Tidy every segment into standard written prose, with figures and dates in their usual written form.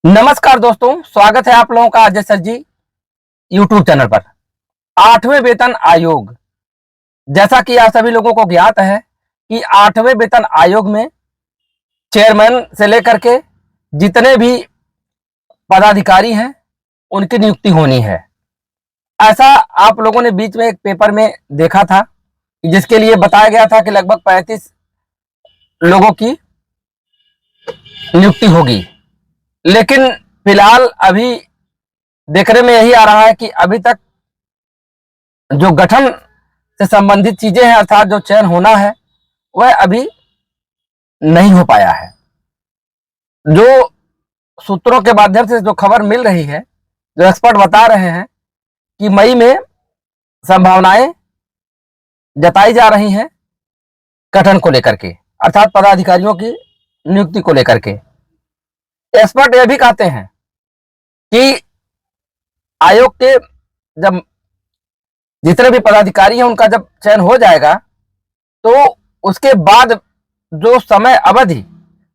नमस्कार दोस्तों, स्वागत है आप लोगों का अजय सर जी यूट्यूब चैनल पर। आठवें वेतन आयोग, जैसा कि आप सभी लोगों को ज्ञात है कि आठवें वेतन आयोग में चेयरमैन से लेकर के जितने भी पदाधिकारी हैं उनकी नियुक्ति होनी है। ऐसा आप लोगों ने बीच में एक पेपर में देखा था जिसके लिए बताया गया था कि लगभग 35 लोगों की नियुक्ति होगी, लेकिन फिलहाल अभी देखने में यही आ रहा है कि अभी तक जो गठन से संबंधित चीजें हैं अर्थात जो चयन होना है वह अभी नहीं हो पाया है। जो सूत्रों के माध्यम से जो खबर मिल रही है, जो एक्सपर्ट बता रहे हैं कि मई में संभावनाएं जताई जा रही हैं गठन को लेकर के, अर्थात पदाधिकारियों की नियुक्ति को लेकर के। एक्सपर्ट यह भी कहते हैं कि आयोग के जब जितने भी पदाधिकारी हैं उनका जब चयन हो जाएगा तो उसके बाद जो समय अवधि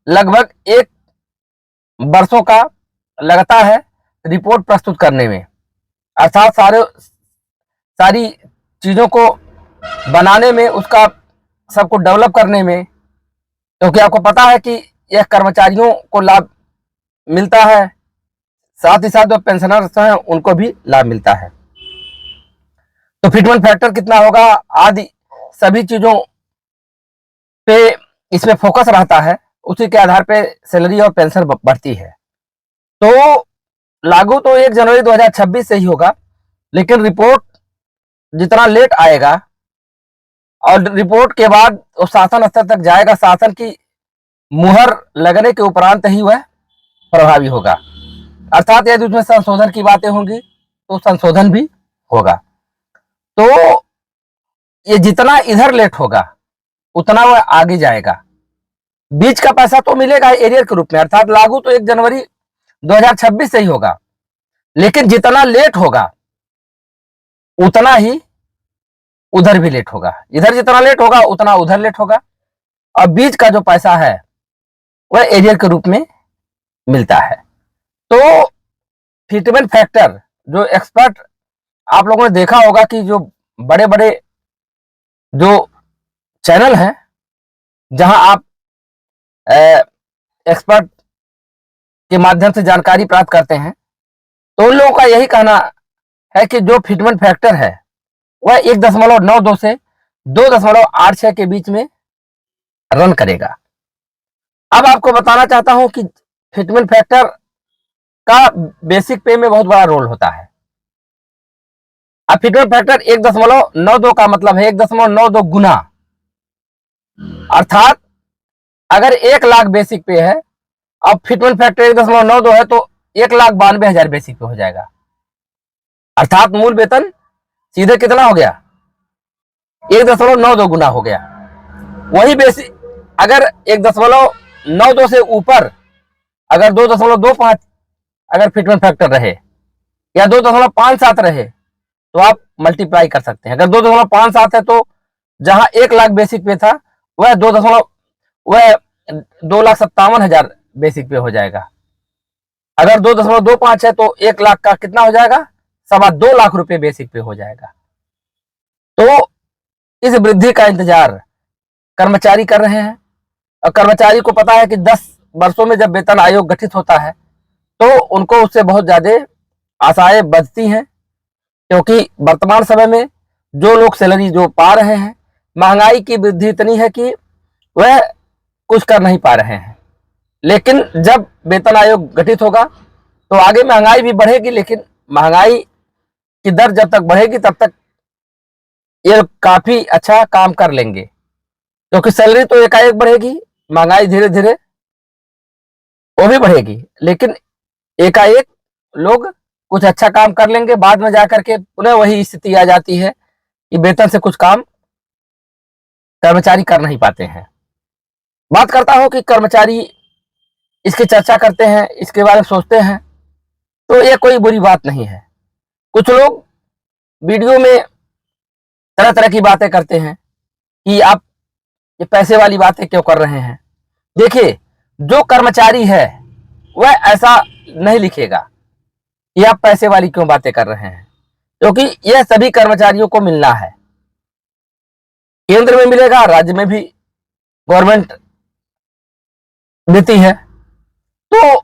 लगभग 1 वर्षों का लगता है रिपोर्ट प्रस्तुत करने में, अर्थात सारी चीजों को बनाने में, उसका सबको डेवलप करने में, क्योंकि आपको पता है कि यह कर्मचारियों को लाभ मिलता है, साथ ही साथ जो पेंशनर्स हैं उनको भी लाभ मिलता है। तो फिटमेंट फैक्टर कितना होगा आदि सभी चीजों पे इसमें फोकस रहता है, उसी के आधार पे सैलरी और पेंशन बढ़ती है। तो लागू तो 1 जनवरी 2026 से ही होगा, लेकिन रिपोर्ट जितना लेट आएगा और रिपोर्ट के बाद वो शासन स्तर तक जाएगा, शासन की मुहर लगने के उपरांत ही वह प्रभावी होगा। अर्थात यदि उसमें संशोधन की बातें होंगी तो संशोधन भी होगा। तो ये जितना इधर लेट होगा उतना वह आगे जाएगा। बीच का पैसा तो मिलेगा एरियर के रूप में, अर्थात लागू तो 1 जनवरी 2026 से ही होगा, लेकिन जितना लेट होगा उतना ही उधर भी लेट होगा। इधर जितना लेट होगा उतना उधर लेट होगा, और बीच का जो पैसा है वह एरियर के रूप में मिलता है। तो फिटमेंट फैक्टर जो एक्सपर्ट आप लोगों ने देखा होगा कि जो बड़े बड़े जो चैनल हैं जहां आप एक्सपर्ट के माध्यम से जानकारी प्राप्त करते हैं, तो उन लोगों का यही कहना है कि जो फिटमेंट फैक्टर है वह 1.92 से 2.86 के बीच में रन करेगा। अब आपको बताना चाहता हूं कि फिटमेंट फैक्टर का बेसिक पे में बहुत बड़ा रोल होता है। अब फिटमेंट फैक्टर 1.92 का मतलब है 1.92 गुना, अर्थात अगर 1 लाख बेसिक पे है, अब फिटमेंट फैक्टर 1.92 है तो 1,92,000 बेसिक पे हो जाएगा। अर्थात मूल वेतन सीधे कितना हो गया, 1.92 गुना हो गया। वही बेसिक अगर 1.92 से ऊपर अगर 2.25 अगर फिटमेंट फैक्टर रहे या 2.57 रहे तो आप मल्टीप्लाई कर सकते हैं। अगर 2.57 है तो जहां 1 लाख बेसिक पे था वह 2,57,000 बेसिक पे हो जाएगा। अगर 2.25 है तो 1 लाख का कितना हो जाएगा, 2.25 लाख रुपए बेसिक पे हो जाएगा। तो इस वृद्धि का इंतजार कर्मचारी कर रहे हैं, और कर्मचारी को पता है कि 10 वर्षों में जब वेतन आयोग गठित होता है तो उनको उससे बहुत ज्यादा आशाएं बचती हैं, क्योंकि वर्तमान समय में जो लोग सैलरी जो पा रहे हैं, महंगाई की वृद्धि इतनी है कि वह कुछ कर नहीं पा रहे हैं। लेकिन जब वेतन आयोग गठित होगा तो आगे महंगाई भी बढ़ेगी, लेकिन महंगाई की दर जब तक बढ़ेगी तब तक ये काफी अच्छा काम कर लेंगे, क्योंकि सैलरी तो एकाएक बढ़ेगी, महंगाई धीरे धीरे वो भी बढ़ेगी, लेकिन एकाएक लोग कुछ अच्छा काम कर लेंगे, बाद में जाकर के पुनः वही स्थिति आ जाती है कि वेतन से कुछ काम कर्मचारी कर नहीं पाते हैं। बात करता हूं कि कर्मचारी इसकी चर्चा करते हैं, इसके बारे में सोचते हैं, तो ये कोई बुरी बात नहीं है। कुछ लोग वीडियो में तरह तरह की बातें करते हैं कि आप ये पैसे वाली बातें क्यों कर रहे हैं। देखिए, जो कर्मचारी है वह ऐसा नहीं लिखेगा कि आप पैसे वाली क्यों बातें कर रहे हैं, क्योंकि यह सभी कर्मचारियों को मिलना है। केंद्र में मिलेगा, राज्य में भी गवर्नमेंट देती है, तो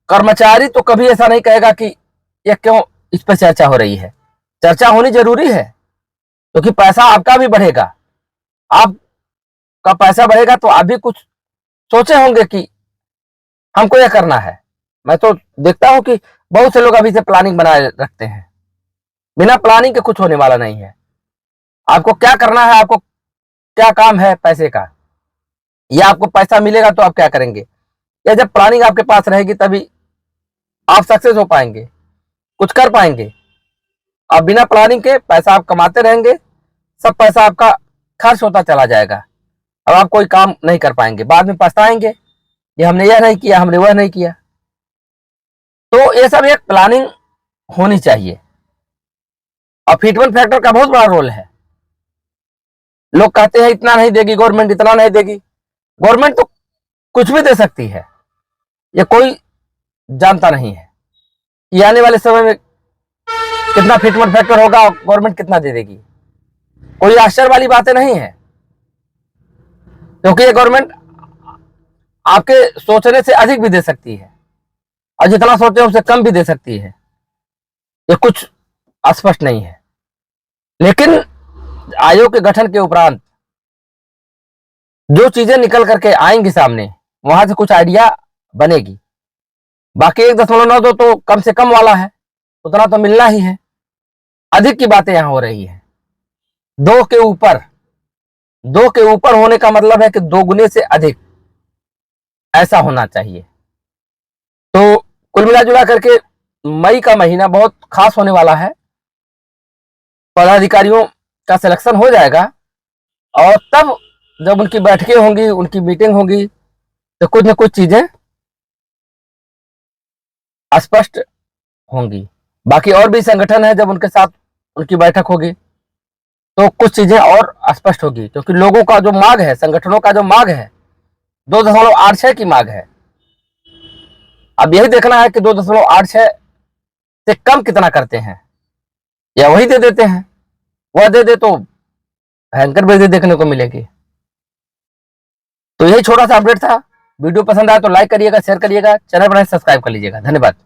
कर्मचारी तो कभी ऐसा नहीं कहेगा कि यह क्यों इस पर चर्चा हो रही है। चर्चा होनी जरूरी है, क्योंकि पैसा आपका भी बढ़ेगा। आपका पैसा बढ़ेगा तो आप भी कुछ सोचे होंगे कि हमको यह करना है। मैं तो देखता हूं कि बहुत से लोग अभी से प्लानिंग बनाए रखते हैं। बिना प्लानिंग के कुछ होने वाला नहीं है। आपको क्या करना है, आपको क्या काम है पैसे का, या आपको पैसा मिलेगा तो आप क्या करेंगे, या जब प्लानिंग आपके पास रहेगी तभी आप सक्सेस हो पाएंगे, कुछ कर पाएंगे। आप बिना प्लानिंग के पैसा आप कमाते रहेंगे, सब पैसा आपका खर्च होता चला जाएगा। अब आप कोई काम नहीं कर पाएंगे, बाद में पछताएंगे कि हमने यह नहीं किया, हमने वह नहीं किया। तो ये सब एक प्लानिंग होनी चाहिए। और फिटमेंट फैक्टर का बहुत बड़ा रोल है। लोग कहते हैं इतना नहीं देगी गवर्नमेंट, इतना नहीं देगी। गवर्नमेंट तो कुछ भी दे सकती है, ये कोई जानता नहीं है कि आने वाले समय में कितना फिटमेंट फैक्टर होगा, गवर्नमेंट कितना दे देगी। कोई आश्चर्य वाली बातें नहीं है, क्योंकि ये गवर्नमेंट आपके सोचने से अधिक भी दे सकती है, और जितना सोचे उससे कम भी दे सकती है। ये कुछ स्पष्ट नहीं है। लेकिन आयोग के गठन के उपरांत जो चीजें निकल करके आएंगी सामने, वहां से कुछ आइडिया बनेगी। बाकी 1.92 तो कम से कम वाला है, उतना तो मिलना ही है। अधिक की बातें यहां हो रही है। 2 के ऊपर, 2 के ऊपर होने का मतलब है कि 2 गुने से अधिक ऐसा होना चाहिए। तो कुल मिला जुला करके मई का महीना बहुत खास होने वाला है। पदाधिकारियों का सिलेक्शन हो जाएगा, और तब जब उनकी बैठकें होंगी, उनकी मीटिंग होगी, तो कुछ न कुछ चीजें स्पष्ट होंगी। बाकी और भी संगठन है, जब उनके साथ उनकी बैठक होगी तो कुछ चीजें और स्पष्ट होगी, क्योंकि लोगों का जो मांग है, संगठनों का जो मांग है, 2.86 की मांग है। अब यही देखना है कि 2.86 से कम कितना करते हैं, या वही दे देते हैं। वह दे दे तो भयंकर वृद्धि देखने को मिलेगी। तो यही छोटा सा अपडेट था। वीडियो पसंद आया तो लाइक करिएगा, शेयर करिएगा, चैनल बनाए सब्सक्राइब कर लीजिएगा। धन्यवाद।